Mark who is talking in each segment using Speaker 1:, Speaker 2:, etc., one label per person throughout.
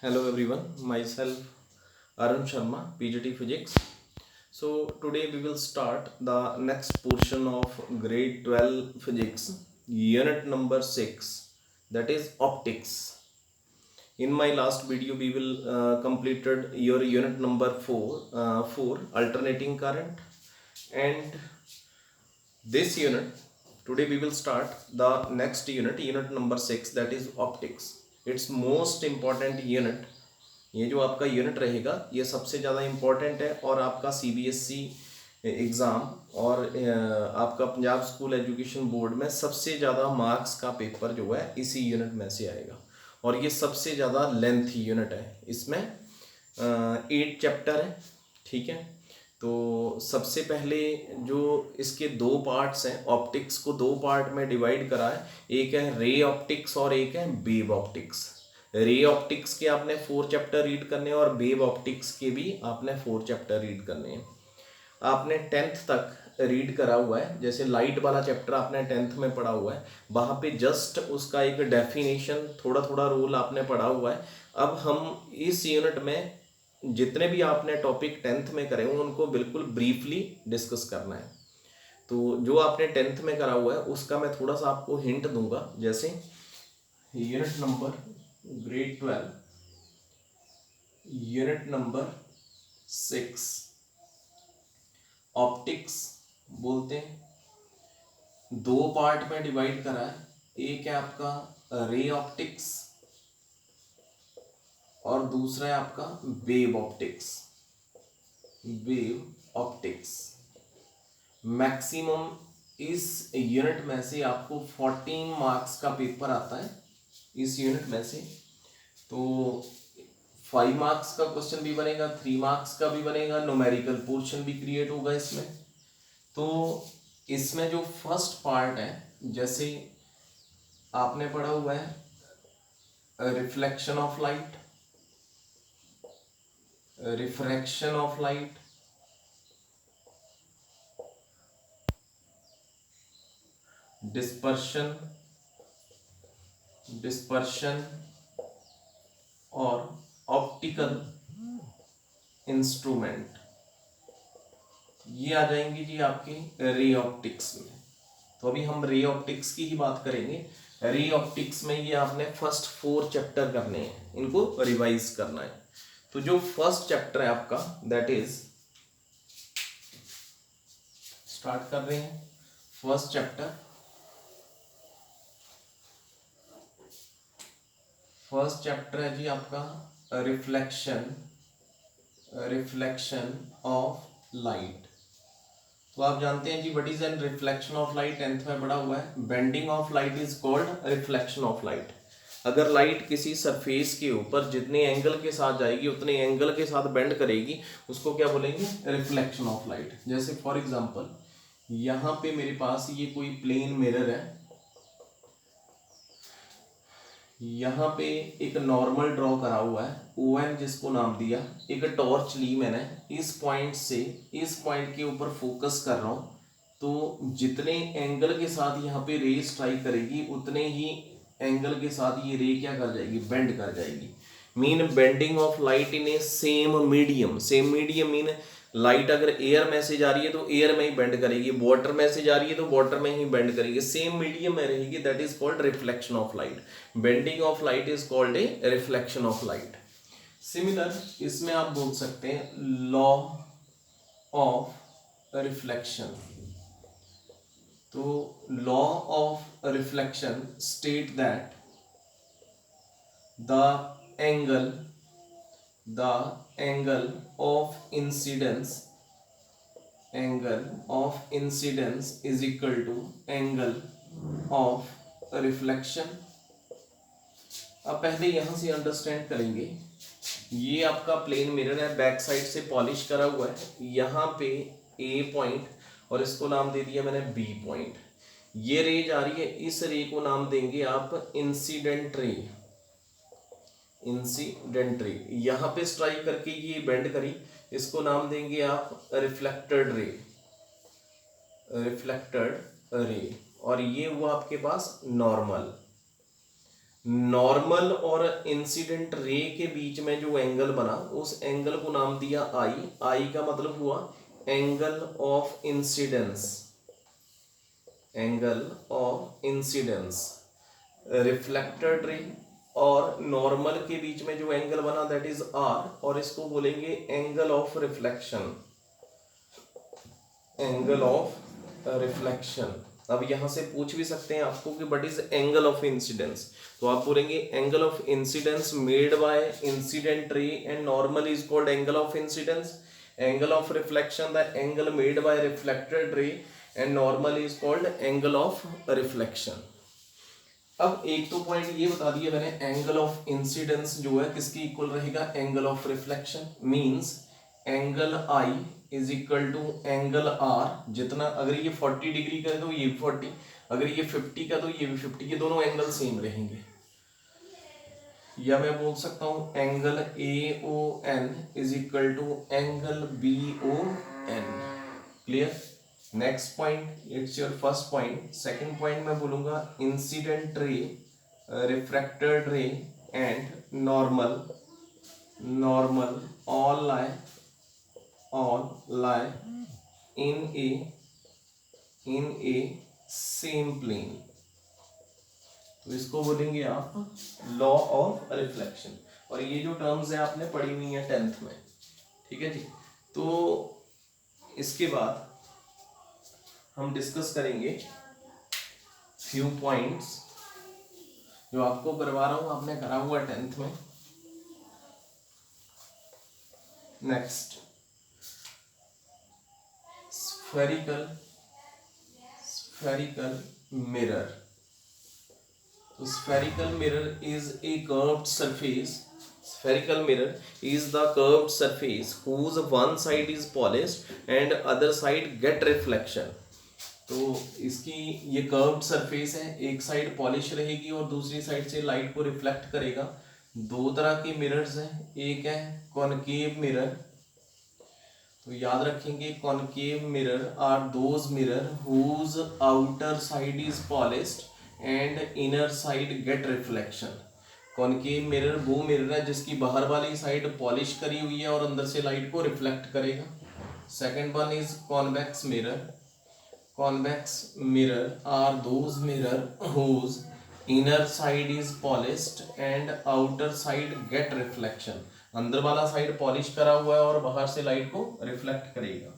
Speaker 1: Hello everyone, myself Arun Sharma, PGT Physics. So today we will start the next portion of grade 12 physics, unit number 6, that is optics. In my last video we will completed your unit number 4, alternating current, and this unit today we will start the next unit number 6, that is optics. It's most important unit. ये जो आपका unit रहेगा ये सबसे ज़्यादा important है और आपका सीबीएसई एग्ज़ाम और आपका पंजाब स्कूल एजुकेशन बोर्ड में सबसे ज़्यादा मार्क्स का पेपर जो है इसी यूनिट में से आएगा। और ये सबसे ज़्यादा लेंथी यूनिट है, इसमें 8 चैप्टर है। ठीक है, तो सबसे पहले जो इसके दो पार्ट्स हैं, ऑप्टिक्स को दो पार्ट में डिवाइड करा है। एक है रे ऑप्टिक्स और एक है वेव ऑप्टिक्स। रे ऑप्टिक्स के आपने 4 चैप्टर रीड करने हैं और वेव ऑप्टिक्स के भी आपने 4 चैप्टर रीड करने हैं। आपने 10th तक रीड करा हुआ है, जैसे लाइट वाला चैप्टर आपने 10th में पढ़ा हुआ है, वहाँ पे जस्ट उसका एक डेफिनेशन थोड़ा थोड़ा रूल आपने पढ़ा हुआ है। अब हम इस यूनिट में जितने भी आपने टॉपिक 10th में करे हुए उनको बिल्कुल ब्रीफली डिस्कस करना है। तो जो आपने 10th में करा हुआ है उसका मैं थोड़ा सा आपको हिंट दूंगा। जैसे unit number grade 12 unit number 6 optics बोलते हैं। दो पार्ट में डिवाइड करा है, एक है आपका रे ऑप्टिक्स और दूसरा है आपका wave optics. Wave optics maximum इस यूनिट में से आपको 14 मार्क्स का पेपर आता है इस यूनिट में से। तो 5 मार्क्स का क्वेश्चन भी बनेगा, 3 मार्क्स का भी बनेगा, न्यूमेरिकल पोर्शन भी क्रिएट होगा इसमें। तो इसमें जो फर्स्ट पार्ट है, जैसे आपने पढ़ा हुआ है reflection of light, refraction of light, dispersion dispersion और ऑप्टिकल इंस्ट्रूमेंट, ये आ जाएंगे जी आपके रे ऑप्टिक्स में। तो अभी हम रे ऑप्टिक्स की ही बात करेंगे। रे ऑप्टिक्स में ये आपने फर्स्ट 4 चैप्टर करने हैं, इनको रिवाइज करना है। तो जो फर्स्ट चैप्टर है आपका, दैट इज, स्टार्ट कर रहे हैं फर्स्ट चैप्टर। फर्स्ट चैप्टर है जी आपका रिफ्लेक्शन रिफ्लेक्शन ऑफ लाइट। तो आप जानते हैं जी what is an reflection of light, 10th में पढ़ा हुआ है। Bending of light is called reflection of light. अगर लाइट किसी सरफेस के ऊपर जितने एंगल के साथ जाएगी उतने एंगल के साथ बेंड करेगी, उसको क्या बोलेंगे? Reflection of light. जैसे फॉर एग्जांपल यहाँ पे मेरे पास ये कोई प्लेन मिरर है, यहाँ पे एक नॉर्मल ड्रॉ करा हुआ है, ओ एन जिसको नाम दिया। एक टॉर्च ली मैंने, इस पॉइंट से इस पॉइंट के ऊपर फोकस कर रहा हूँ। तो जितने एंगल के साथ यहाँ पे रे स्ट्राइक करेगी उतने ही एंगल के साथ ये रे क्या कर जाएगी? बेंड कर जाएगी। Mean bending of light in a same medium. Same medium mean light अगर एयर में से जा रही है तो एयर में ही बेंड करेगी, वाटर में से जा रही है तो वाटर में ही बेंड करेगी, सेम मीडियम में रहेगी। That is called reflection of light. Bending of light is called a reflection of light. Similar इसमें आप बोल सकते हैं लॉ ऑफ रिफ्लेक्शन। तो law of reflection state that the angle of incidence is equal to angle of reflection। अब पहले यहां से अंडरस्टैंड करेंगे, ये आपका प्लेन मिरर है, बैक साइड से पॉलिश करा हुआ है। यहाँ पे ए पॉइंट और इसको नाम दे दिया मैंने बी पॉइंट। ये रे जा रही है, इस रे को नाम देंगे आप इंसिडेंट रे। इंसिडेंट रे यहाँ पे स्ट्राइक करके ये बेंड करी, इसको नाम देंगे आप रिफ्लेक्टेड रे। Reflected ray. और ये हुआ आपके पास नॉर्मल। नॉर्मल और इंसिडेंट रे के बीच में जो एंगल बना उस एंगल को नाम दिया आई। आई का मतलब हुआ angle of incidence, angle of incidence. Reflected ray और नॉर्मल के बीच में जो एंगल बना दैट इज आर, और इसको बोलेंगे angle of reflection, angle of reflection. अब यहां से पूछ भी सकते हैं आपको कि what is angle of incidence, तो आप बोलेंगे angle of incidence made by incident ray and normal is called angle of incidence. Angle of reflection the angle made by reflected ray and normal is called angle of reflection. अब एक तो point ये बता दिया मैंने, angle of incidence जो है किसकी इक्वल रहेगा, angle of reflection. Means angle I is equal to angle R. जितना अगर ये 40 डिग्री का है तो ये 40, अगर ये 50 का तो ये भी 50, ये दोनों एंगल सेम रहेंगे। या मैं बोल सकता हूं angle A O N is equal to angle B O N. Clear. Next point, it's your first point. Second point मैं बोलूंगा incident ray, refracted ray and normal, normal all lie in a same plane। तो इसको बोलेंगे आप law of reflection. और ये जो terms है आपने पढ़ी हुई है 10th में, ठीक है जी। तो इसके बाद हम डिस्कस करेंगे फ्यू पॉइंट्स जो आपको करवा रहा हूं, आपने करा हुआ 10th में। Next, spherical mirror। तो spherical mirror is a curved surface, spherical mirror is the curved surface whose one side is polished and other side get reflection। तो इसकी ये कर्व्ड सरफेस है, एक साइड पॉलिश रहेगी और दूसरी साइड से लाइट को रिफ्लेक्ट करेगा। दो तरह के मिरर्स हैं, एक है कॉनकेव मिरर। तो याद रखेंगे concave mirror are those mirror whose outer side is polished and inner side get reflection. Concave mirror वो मिरर है जिसकी बाहर वाली साइड पॉलिश करी हुई है और अंदर से लाइट को रिफ्लेक्ट करेगा। Second one is convex mirror. Convex mirror are those mirror whose inner side is polished and outer side get reflection। अंदर वाला साइड पॉलिश करा हुआ है और बाहर से लाइट को रिफ्लेक्ट करेगा।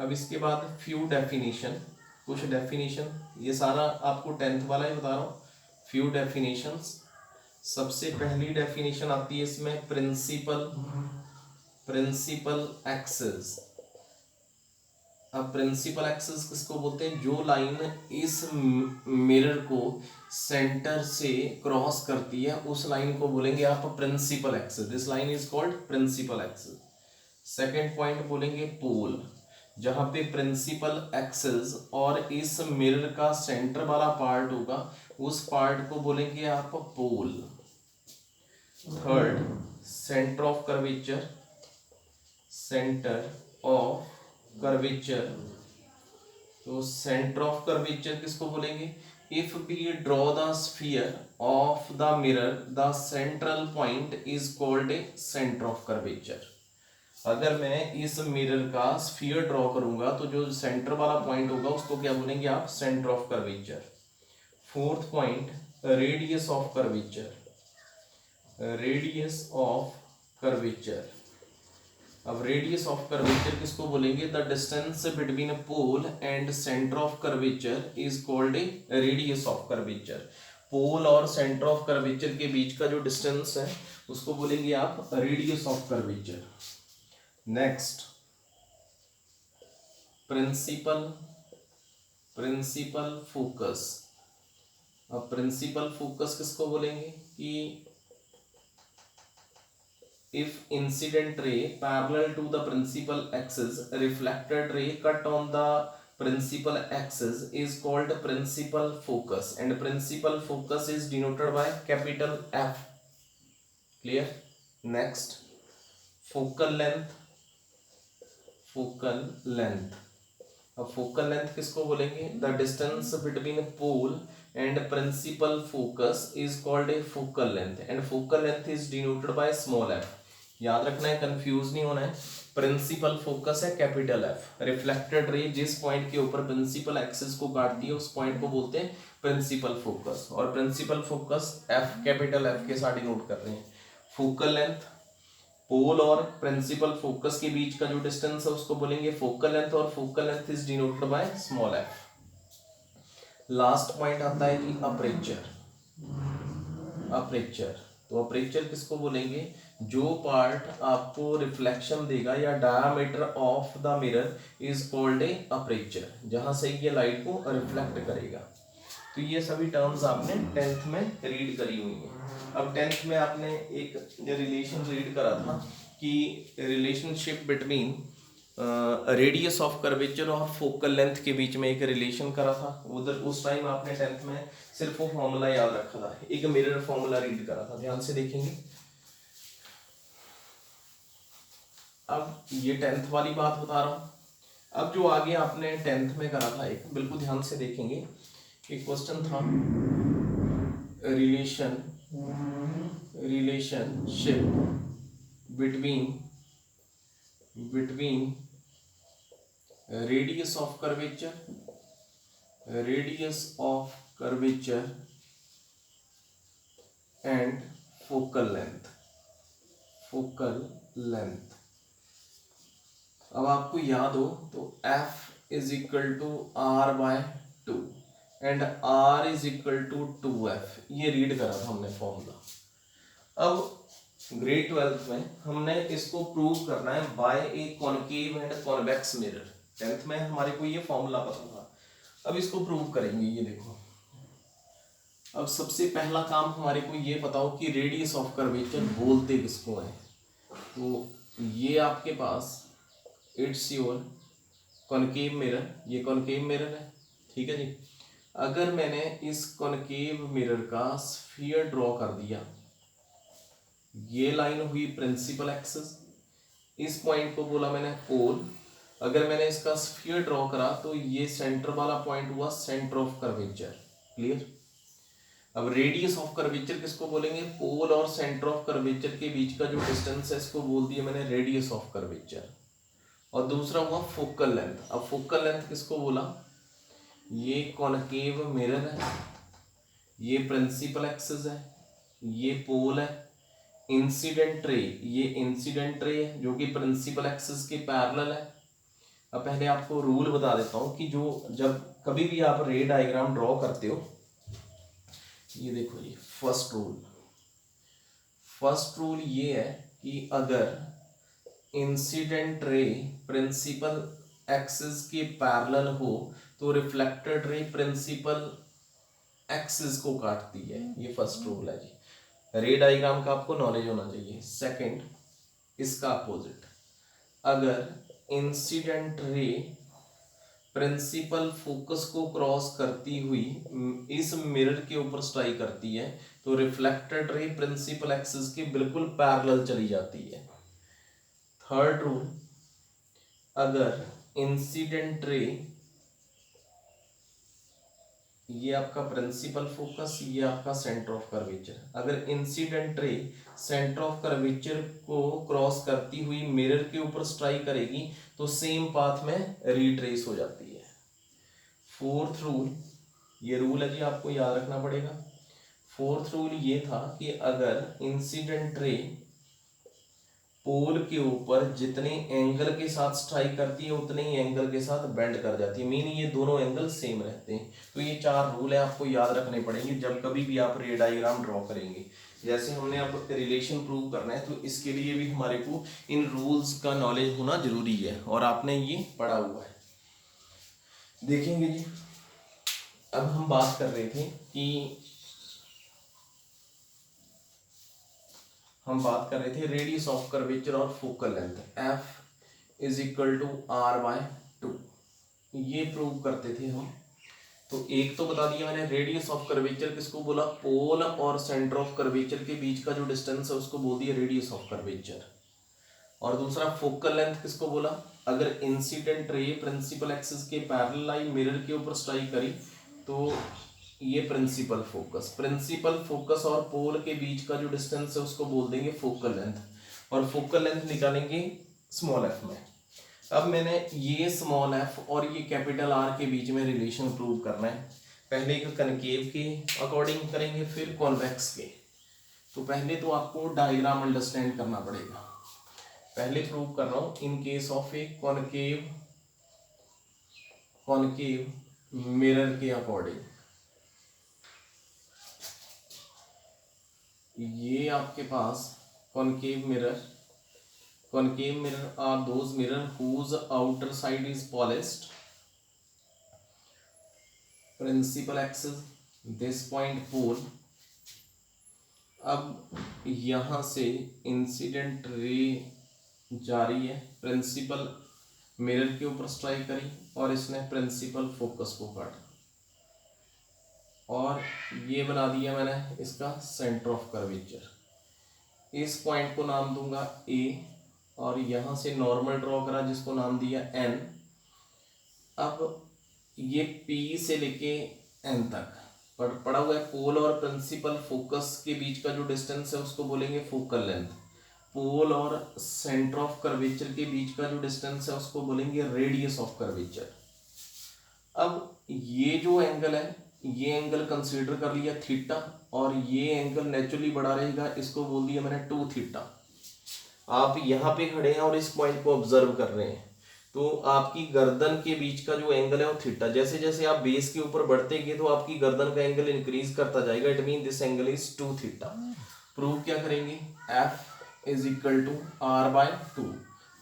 Speaker 1: अब इसके बाद फ्यू डेफिनेशन, कुछ डेफिनेशन, ये सारा आपको 10th वाला ही बता रहा हूँ। Few definitions. सबसे पहली डेफिनेशन आती है इसमें प्रिंसिपल एक्सिस। अब प्रिंसिपल एक्सिस किसको बोलते हैं, जो लाइन इस मिरर को सेंटर से क्रॉस करती है उस लाइन को बोलेंगे आप principal axis. This line is called principal axis. Second point बोलेंगे पोल, जहां पे प्रिंसिपल एक्सिस और इस मिरर का सेंटर वाला पार्ट होगा उस पार्ट को बोलेंगे आप pole. Third, centre of curvature, centre of curvature. तो सेंटर ऑफ कर्वेचर किसको बोलेंगे, if we draw the sphere of the mirror the central point is called a centre of curvature. अगर मैं इस मिरर का स्फीयर ड्रॉ करूंगा तो जो सेंटर वाला पॉइंट होगा उसको क्या बोलेंगे आप, centre of curvature. Fourth point, radius of curvature, radius of curvature. अब रेडियस ऑफ कर्वेचर किसको बोलेंगे, the distance between pole and centre of curvature is called a radius of curvature. Pole और सेंटर ऑफ कर्वेचर के बीच का जो distance है उसको बोलेंगे आप radius of curvature. Next, principal focus. अब प्रिंसिपल फोकस किसको बोलेंगे कि if incident ray parallel to the principal axis, reflected ray cut on the principal axis is called principal focus, and principal focus is denoted by capital F। clear। next, focal length, focal length। अब focal length किसको बोलेंगे? The distance between pole and principal focus is called a focal length and focal length is denoted by small F. याद रखना है, confuse नहीं होना है। Principal focus है कैपिटल एफ। रिफ्लेक्टेड रे जिस पॉइंट के ऊपर प्रिंसिपल एक्सिस को काटती है उस पॉइंट को बोलते हैं प्रिंसिपल फोकस, और principal focus F capital F के साथ डिनोट कर रहे हैं। फोकल लेंथ, पोल और प्रिंसिपल फोकस के बीच का जो डिस्टेंस है उसको बोलेंगे फोकल लेंथ, और focal length is denoted by small F. Last point आता है जी अपर्चर। अपर्चर, तो अपर्चर किसको बोलेंगे? जो पार्ट आपको रिफ्लेक्शन देगा या diameter of the mirror is called A aperture, जहां से ये लाइट को रिफ्लेक्ट करेगा। तो ये सभी टर्म्स आपने 10th में रीड करी हुई हैं। अब 10th में आपने एक रिलेशन रीड करा था कि relationship between radius of curvature और फोकल लेंथ के बीच में एक रिलेशन करा था। उधर उस टाइम आपने 10th में सिर्फ वो फॉर्मूला याद रखा था, एक मिरर फॉर्मूला रीड करा था। ध्यान से देखेंगे। अब ये 10th वाली बात बता रहा हूँ। अब जो आगे आपने 10th में करा था, एक बिल्कुल ध्यान से देखेंगे। एक क्वेश्चन था relationship between radius of curvature and focal length. अब आपको याद हो तो F is equal to R by 2 एंड R is equal to 2F, ये रीड करा था हमने फॉर्मूला। अब ग्रेड 12th में हमने इसको प्रूव करना है by a concave and convex mirror. 10th में हमारे को ये फॉर्मूला पता था, अब इसको प्रूव करेंगे। ये देखो, अब सबसे पहला काम हमारे को ये पता हो कि रेडियस ऑफ कर्वेचर बोलते किसको है। तो ये आपके पास इट्स योर कॉनकेव मिरर, ये कॉनकेव मिरर है, ठीक है जी। अगर मैंने इस कॉनकेव मिरर का स्फीयर ड्रॉ कर दिया, ये लाइन हुई प्रिंसिपल एक्सिस, इस पॉइंट को बोला मैंने पोल। अगर मैंने इसका स्फीयर ड्रॉ करा तो ये सेंटर वाला पॉइंट हुआ सेंटर ऑफ कर्वेचर। क्लियर? अब रेडियस ऑफ कर्वेचर किसको बोलेंगे? पोल और सेंटर ऑफ कर्वेचर के बीच का जो डिस्टेंस है इसको बोल दिया मैंने रेडियस ऑफ कर्वेचर। और दूसरा हुआ फोकल लेंथ। अब फोकल लेंथ किसको बोला? ये कॉनकेव मिरर है, ये प्रिंसिपल एक्सिस है, ये पोल है। इंसिडेंट रे, ये इंसिडेंट रे है जो कि प्रिंसिपल एक्सिस के पैरेलल है। अब पहले आपको रूल बता देता हूँ कि जो जब कभी भी आप रे डायग्राम ड्रॉ करते हो, ये देखो जी फर्स्ट रूल ये है कि अगर इंसिडेंट रे प्रिंसिपल एक्सिस के पैरेलल हो तो रिफ्लेक्टेड रे प्रिंसिपल एक्सिस को काटती है। ये फर्स्ट रूल है जी। रे डायग्राम का आपको नॉलेज होना चाहिए। सेकंड, इसका अपोजिट, अगर इंसिडेंट रे प्रिंसिपल फोकस को क्रॉस करती हुई इस मिरर के ऊपर स्ट्राइक करती है तो रिफ्लेक्टेड रे प्रिंसिपल एक्सिस के बिल्कुल पैरेलल चली जाती है। थर्ड रूल, अगर इंसिडेंट रे, ये आपका प्रिंसिपल फोकस, ये आपका सेंटर ऑफ कर्वेचर, अगर इंसिडेंट रे सेंटर ऑफ कर्वेचर को क्रॉस करती हुई मिरर के ऊपर स्ट्राइक करेगी तो सेम पाथ में रिट्रेस हो जाती है। फोर्थ रूल, ये रूल है जी, आपको याद रखना पड़ेगा। फोर्थ रूल ये था कि अगर इंसिडेंट रे पोल के ऊपर जितने एंगल के साथ स्ट्राइक करती है उतने ही एंगल के साथ बेंड कर जाती है, मीन ये दोनों एंगल सेम रहते हैं। तो ये 4 रूल है, आपको याद रखने पड़ेंगे जब कभी भी आप रे डायग्राम ड्रॉ करेंगे। जैसे हमने अब रिलेशन प्रूव करना है तो इसके लिए भी हमारे को इन रूल्स का नॉलेज होना जरूरी है और आपने ये पढ़ा हुआ है। देखेंगे जी, अब हम बात कर रहे थे कि रेडियस ऑफ कर्वेचर और focal length F is equal to R by 2, ये प्रूव करते थे हम। तो एक तो बता दिया मैंने, रेडियस ऑफ कर्वेचर किसको बोला? पोल और सेंटर ऑफ कर्वेचर के बीच का जो डिस्टेंस है उसको बोल दिया रेडियस ऑफ कर्वेचर। और दूसरा फोकल लेंथ किसको बोला, अगर इंसिडेंट रे प्रिंसिपल एक्सिस के पैरेलल आई मिरर के ऊपर स्ट्राइक करी तो ये प्रिंसिपल फोकस और पोल के बीच का जो डिस्टेंस है उसको बोल देंगे फोकल लेंथ, और फोकल लेंथ निकालेंगे स्मॉल एफ में। अब मैंने ये स्मॉल एफ और ये कैपिटल आर के बीच में रिलेशन प्रूव करना है। पहले एक कनकेव के अकॉर्डिंग करेंगे, फिर कॉन्वेक्स के। तो पहले तो आपको डायग्राम अंडरस्टैंड करना पड़ेगा। पहले प्रूव कर रहा हूं in case of A concave mirror के अकॉर्डिंग। ये आपके पास concave mirror are those mirror whose outer side is polished, principal axis this point pole। अब यहाँ से इंसिडेंट रे जा रही है, प्रिंसिपल मिरर के ऊपर स्ट्राइक करी और इसने प्रिंसिपल फोकस को काटा, और ये बना दिया मैंने इसका सेंटर ऑफ कर्वेचर। इस पॉइंट को नाम दूंगा ए, और यहाँ से नॉर्मल ड्रॉ करा जिसको नाम दिया एन। अब ये पी से लेके एन तक पड़ा हुआ है। पोल और प्रिंसिपल फोकस के बीच का जो डिस्टेंस है उसको बोलेंगे फोकल लेंथ। पोल और सेंटर ऑफ कर्वेचर के बीच का जो डिस्टेंस है उसको बोलेंगे रेडियस ऑफ कर्वेचर। अब ये जो एंगल है, ये एंगल कंसीडर कर लिया थीटा, और ये एंगल नेचुरली बड़ा रहेगा, इसको बोल दिया मैंने 2 थीटा। आप यहाँ पे खड़े हैं और इस पॉइंट को ऑब्जर्व कर रहे हैं, तो आपकी गर्दन के बीच का जो एंगल है वो थीटा। जैसे जैसे आप बेस के ऊपर बढ़ते गए तो आपकी गर्दन का एंगल इंक्रीज करता जाएगा। It mean this angle is 2 theta. Prove क्या करेंगे, F is equal to R by 2।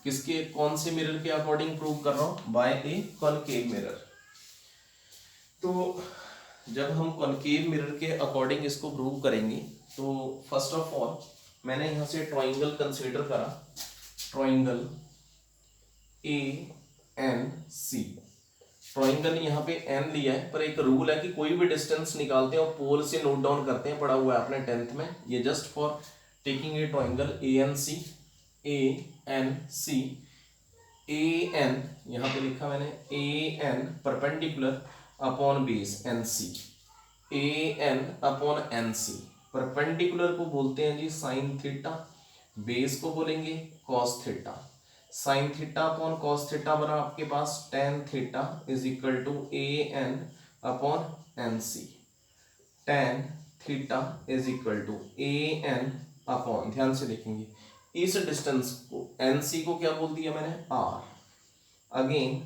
Speaker 1: किसके, कौन से मिरर के अकॉर्डिंग प्रूव कर रहा हूं, बाय ए कॉनकेव मिरर। तो जब हम कॉनकेव मिरर के अकॉर्डिंग इसको प्रूव करेंगे तो फर्स्ट ऑफ ऑल मैंने यहाँ से ट्राइंगल कंसीडर करा, triangle A N C. Triangle यहाँ पे एन लिया है, पर एक रूल है कि कोई भी डिस्टेंस निकालते हैं और पोल से नोट डाउन करते हैं, पढ़ा हुआ है आपने 10th में। ये just for taking a triangle A N C, A N C. A N यहाँ पे लिखा मैंने, A N perpendicular upon base N C, A N upon N C. Perpendicular को बोलते हैं जी साइन थीटा, बेस को बोलेंगे cos theta. Sine theta upon cos theta बना आपके पास tan theta is equal to A N upon N C. Tan theta is equal to A N upon, ध्यान से देखेंगे इस डिस्टेंस को, एन सी को क्या बोल दिया मैंने, R. Again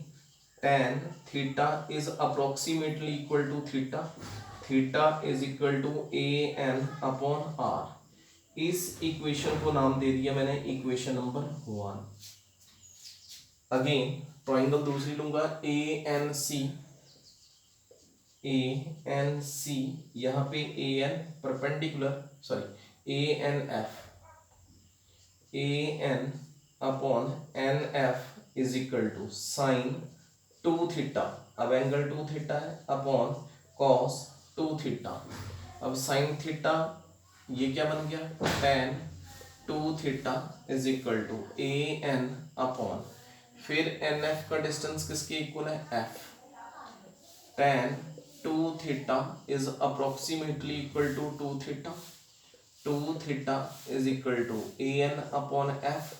Speaker 1: tan theta is approximately equal to theta, theta is equal to a n upon r। इस इक्वेशन को नाम दे दिया मैंने इक्वेशन नंबर 1। अगेन ट्राइंगल दूसरी लूंगा A N C, A N C. यहाँ पे A N perpendicular, sorry A N F, A N upon N F is equal to sine 2 theta. अब एंगल 2 थीटा है अपॉन कॉस 2 थीटा। अब sine theta ये क्या बन गया, tan 2 theta is equal to A N upon, फिर N F का डिस्टेंस किसके इक्वल है, F. tan 2 theta is approximately equal to 2 theta. 2 theta is equal to A N upon F,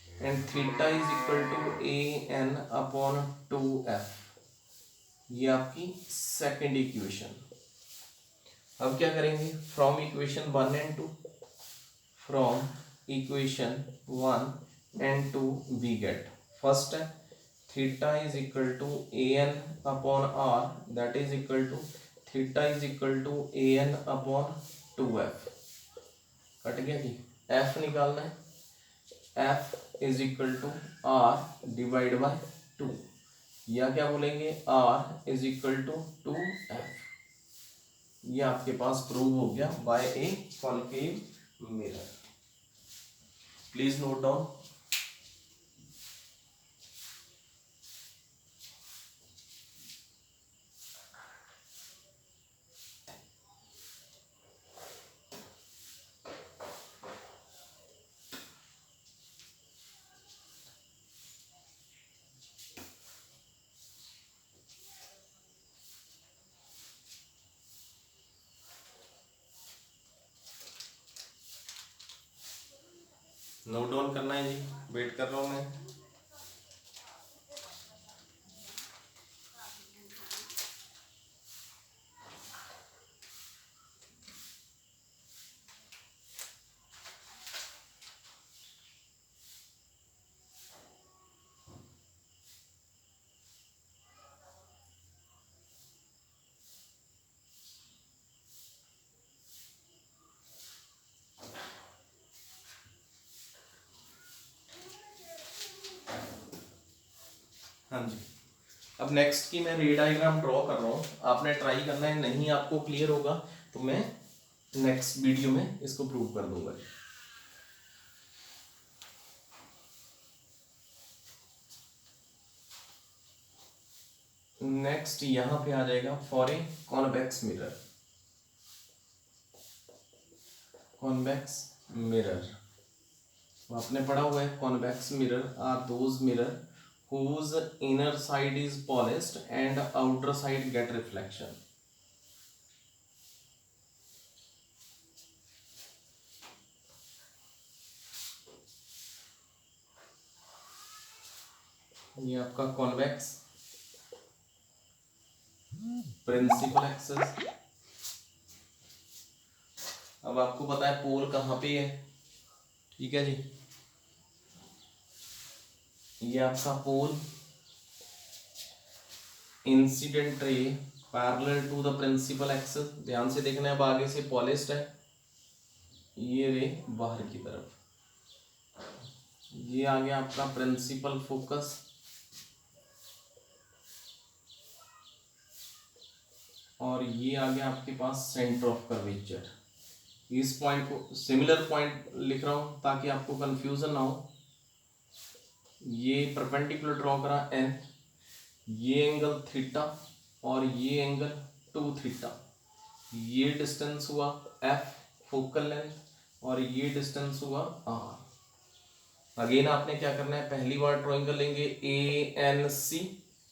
Speaker 1: and theta is equal to A N upon 2f। ये आपकी second equation. अब क्या करेंगे, from equation 1 and 2, from equation 1 and 2 we get, first है theta is equal to A N upon R, that is equal to theta is equal to A N upon 2f। Cut गया जी, f निकालना है, f is equal to R divide by 2, या क्या बोलेंगे, r is equal to 2f। ये आपके पास prove हो गया by a concave mirror. Please note down. Note down करना है जी, वेट कर रहा हूँ मैं। हाँ जी, अब नेक्स्ट की मैं रे डायग्राम ड्रॉ कर रहा हूँ, आपने ट्राई करना है, नहीं आपको क्लियर होगा तो मैं नेक्स्ट वीडियो में इसको प्रूव कर दूंगा। नेक्स्ट यहां पे आ जाएगा for a convex mirror. Convex mirror आपने पढ़ा हुआ है, convex mirror are those mirror whose inner side is polished and outer side get reflection। ये आपका कॉन्वेक्स प्रिंसिपल एक्सिस। अब आपको पता है पोल कहाँ पे है, ठीक है जी, ये आपका pole incident ray parallel to the principal axis. ध्यान से देखना है, अब आगे से पॉलिश्ड है, ये रे बाहर की तरफ, ये आ गया आपका प्रिंसिपल फोकस, और ये आ गया आपके पास सेंटर ऑफ कर्वेचर। इस पॉइंट को सिमिलर पॉइंट लिख रहा हूं ताकि आपको कंफ्यूजन ना हो। ये परपेंडिकुलर ड्रॉ करा एन, ये एंगल थीटा और ये एंगल 2 थीटा, ये डिस्टेंस हुआ एफ फोकल लेंथ और ये डिस्टेंस हुआ आर। अगेन आपने क्या करना है, पहली बार ड्राइंग कर लेंगे A N C,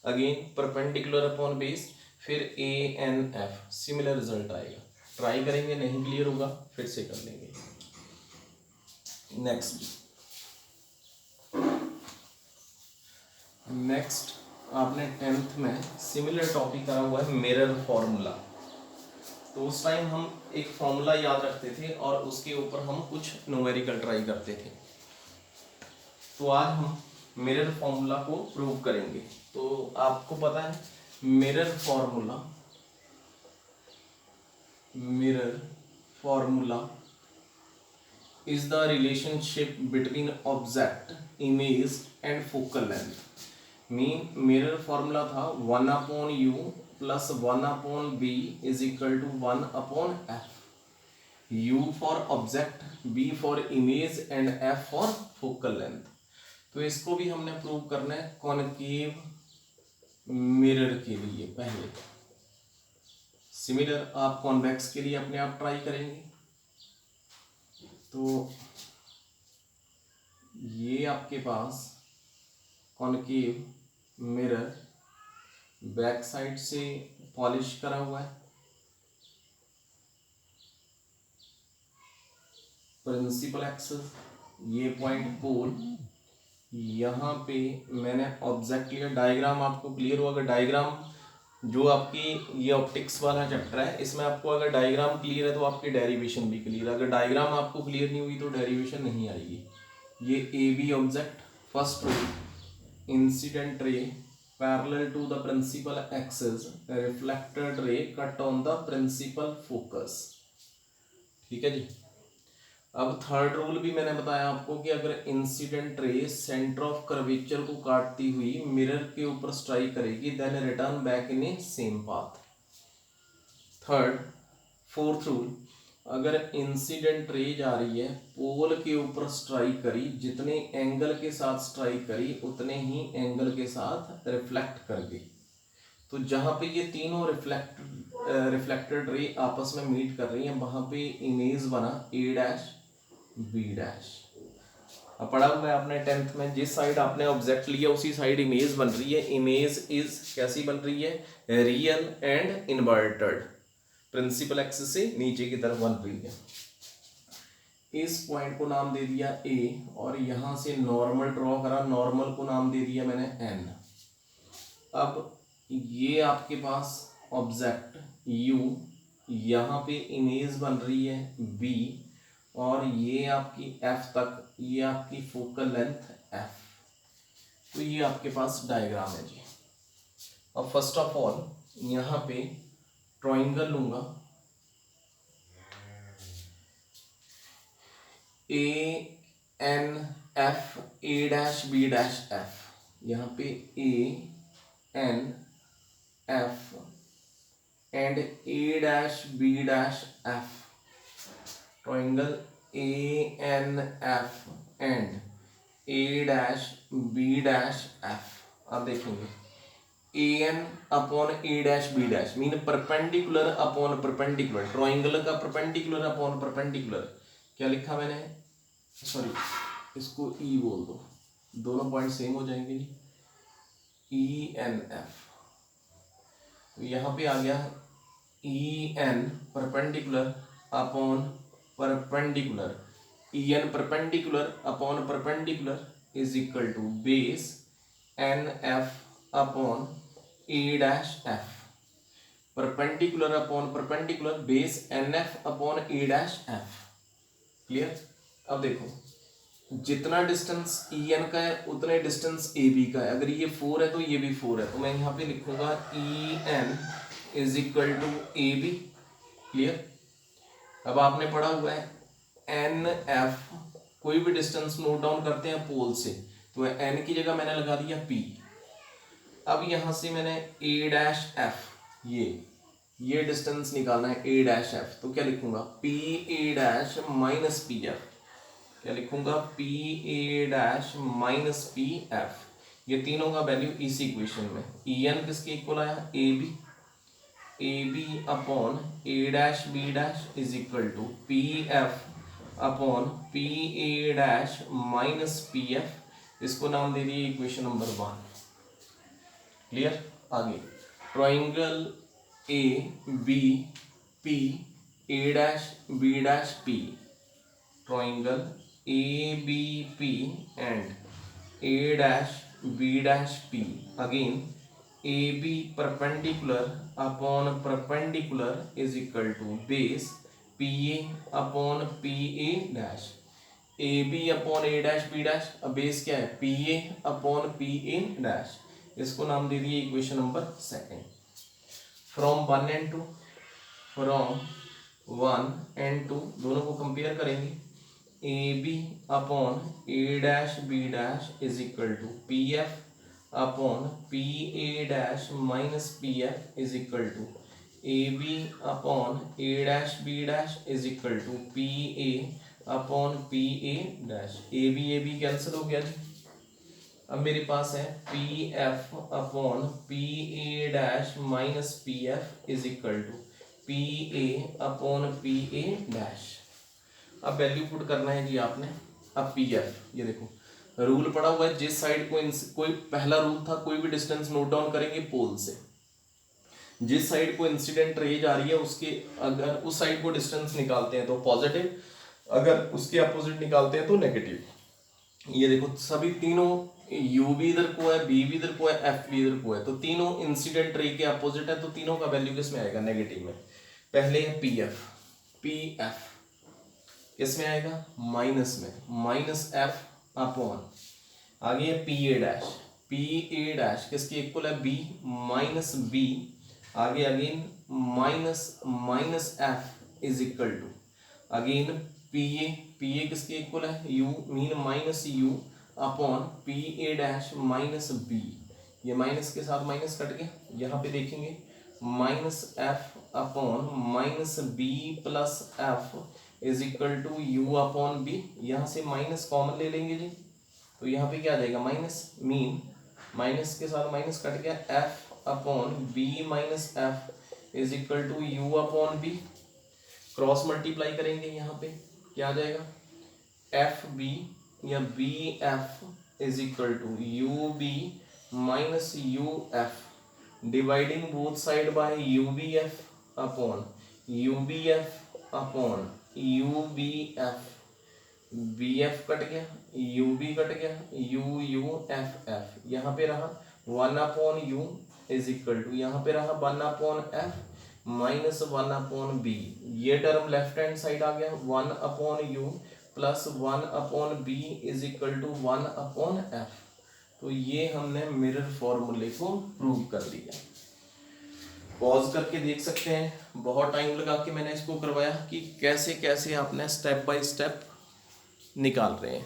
Speaker 1: again perpendicular upon base, फिर A N F, similar result आएगा। ट्राई करेंगे, नहीं क्लियर होगा फिर से कर लेंगे। नेक्स्ट आपने 10th में सिमिलर टॉपिक करा हुआ है मिरर फॉर्मूला। तो उस टाइम हम एक फॉर्मूला याद रखते थे और उसके ऊपर हम कुछ न्यूमेरिकल ट्राई करते थे। तो आज हम मिरर फॉर्मूला को प्रूव करेंगे। तो आपको पता है mirror formula is the relationship between object, image and focal length। Mean mirror formula था 1/u plus 1/b is equal to 1/f। u for object, b for image and f for focal length। तो इसको भी हमने prove करना है concave mirror के लिए। पहले सिमिलर आप कॉन्वेक्स के लिए अपने आप ट्राई करेंगे। तो ये आपके पास कॉनकेव मिरर बैक साइड से पॉलिश करा हुआ है, प्रिंसिपल एक्सिस, ये पॉइंट पोल, यहाँ पे मैंने ऑब्जेक्ट लिया। डायग्राम आपको क्लियर हो, अगर डायग्राम जो आपकी ये ऑप्टिक्स वाला चैप्टर है इसमें आपको अगर डायग्राम क्लियर है तो आपकी डेरिवेशन भी क्लियर है। अगर डायग्राम आपको क्लियर नहीं हुई तो डेरिवेशन नहीं आएगी। ये A B object, first ray, incident ray parallel to the principal axis, reflected ray cut on the principal focus, ठीक है जी। अब थर्ड रूल भी मैंने बताया आपको कि अगर इंसिडेंट रे सेंटर ऑफ कर्वेचर को काटती हुई मिरर के ऊपर स्ट्राइक करेगी then return back in a same path. Fourth rule, अगर इंसिडेंट रे जा रही है पोल के ऊपर स्ट्राइक करी, जितने एंगल के साथ स्ट्राइक करी उतने ही एंगल के साथ रिफ्लेक्ट कर गई। तो जहां पे ये तीनों रिफ्लेक्टेड रे आपस में मीट कर रही हैं वहां पे इमेज बना ए डैश बी डैश। अब पढ़ा हुआ है आपने 10th में, जिस साइड आपने ऑब्जेक्ट लिया उसी साइड इमेज बन रही है। इमेज इज कैसी बन रही है, real and inverted, principal axis से नीचे की तरफ बन रही है। इस पॉइंट को नाम दे दिया ए, और यहां से नॉर्मल ड्रॉ करा, नॉर्मल को नाम दे दिया मैंने एन। अब ये आपके पास ऑब्जेक्ट यू, यहाँ पे इमेज बन रही है बी, और ये आपकी एफ तक, ये आपकी फोकल लेंथ एफ। तो ये आपके पास डायग्राम है जी। अब फर्स्ट ऑफ ऑल यहाँ पे ट्रायंगल लूंगा, A N F A dash B dash F. यहाँ पे A N F and A dash B dash F. Triangle A N F and A dash B dash F. अब देखेंगे A N upon A dash B dash mean perpendicular upon perpendicular, triangle का perpendicular upon perpendicular. क्या लिखा मैंने, sorry इसको ई बोल दो, दोनों पॉइंट सेम हो जाएंगे जी। ई एन एफ, यहाँ पे आ गया E N perpendicular upon perpendicular, E N perpendicular upon perpendicular is equal to base N F upon A dash F. Perpendicular upon perpendicular base N F upon A dash F. Clear. अब देखो जितना distance E N का है उतने distance A B का है। अगर ये 4 है तो ये भी 4 है, तो मैं यहाँ पे लिखूंगा E N is equal to A B. Clear. अब आपने पढ़ा हुआ है एन एफ, कोई भी डिस्टेंस नोट डाउन करते हैं पोल से, तो एन की जगह मैंने लगा दिया पी। अब यहां से मैंने ए डैश एफ, ये डिस्टेंस निकालना है ए डैश एफ, तो क्या लिखूंगा P A dash minus P F. क्या लिखूंगा P A dash minus P F. ये तीनों का वैल्यू इसी इक्वेशन में, ई एन किसके इक्वल आया A B upon A dash B dash is equal to P F upon P A dash minus P F. इसको नाम दे दिए इक्वेशन नंबर 1। क्लियर। आगे triangle A B P A dash B dash P, triangle A B P and A dash B dash P. Again A B perpendicular upon perpendicular is equal to base P A upon P A dash. A B upon A dash B dash, अब base क्या है P A upon P A dash. इसको नाम दे दिए equation number 2। From 1 and 2, from 1 and 2 दोनों को compare करेंगे। A B upon A dash B dash is equal to P F upon P A dash minus P F is equal to A B upon A dash B dash is equal to P A upon P A dash. A B cancel हो गया जी। अब मेरे पास है P F upon P A dash minus P F is equal to P A upon P A dash. अब value put करना है जी आपने। अब पी एफ, ये देखो रूल पड़ा हुआ है, जिस साइड को कोई पहला रूल था कोई भी डिस्टेंस नोट डाउन करेंगे पोल से, जिस साइड को इंसिडेंट रे जा रही है उसके अगर उस साइड को डिस्टेंस निकालते हैं तो पॉजिटिव, अगर उसके अपोजिट निकालते हैं तो नेगेटिव। ये देखो सभी तीनों यू भी इधर को है, बी भी इधर को है, एफ भी इधर को है, तो तीनों इंसिडेंट रे के अपोजिट है, तो तीनों का वैल्यू किस में आएगा नेगेटिव में। पहले है पी एफ किस में आएगा माइनस में, माइनस एफ अपॉन आगे है पी ए डैश किसके इक्वल है बी माइनस बी, आगे again minus F is equal to again P A किसके इक्वल है U mean minus U upon P A dash minus B. ये minus के साथ माइनस कट गया, यहाँ पे देखेंगे minus F upon minus B plus F is equal to U upon B. यहाँ से माइनस कॉमन ले लेंगे जी, तो यहाँ पे क्या आ जाएगा माइनस, मीन माइनस के साथ माइनस कट गया, F upon B minus F is equal to U upon B. Cross multiply करेंगे, यहाँ पे क्या आ जाएगा एफ बी या B F is equal to U B minus U F, dividing both side by U B F upon U B F upon U B F B F cut गया, U B cut गया, U U F F, यहाँ पे रहा 1/u is equal to, यहाँ पे रहा 1/f minus 1/b, ये term left hand side आ गया 1/u plus 1/b is equal to 1/f। तो ये हमने मिरर फॉर्मूले को प्रूव कर दिया। पॉज करके देख सकते हैं, बहुत टाइम लगा के मैंने इसको करवाया कि कैसे कैसे आपने स्टेप बाय स्टेप निकाल रहे हैं।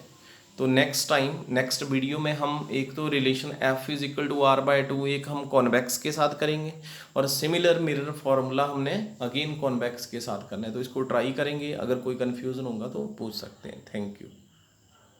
Speaker 1: तो नेक्स्ट वीडियो में हम एक तो relation f is equal to r/2 एक हम कॉन्वेक्स के साथ करेंगे, और सिमिलर मिरर फॉर्मूला हमने अगेन कॉन्वेक्स के साथ करना है। तो इसको ट्राई करेंगे, अगर कोई कन्फ्यूजन होगा तो पूछ सकते हैं। Thank you.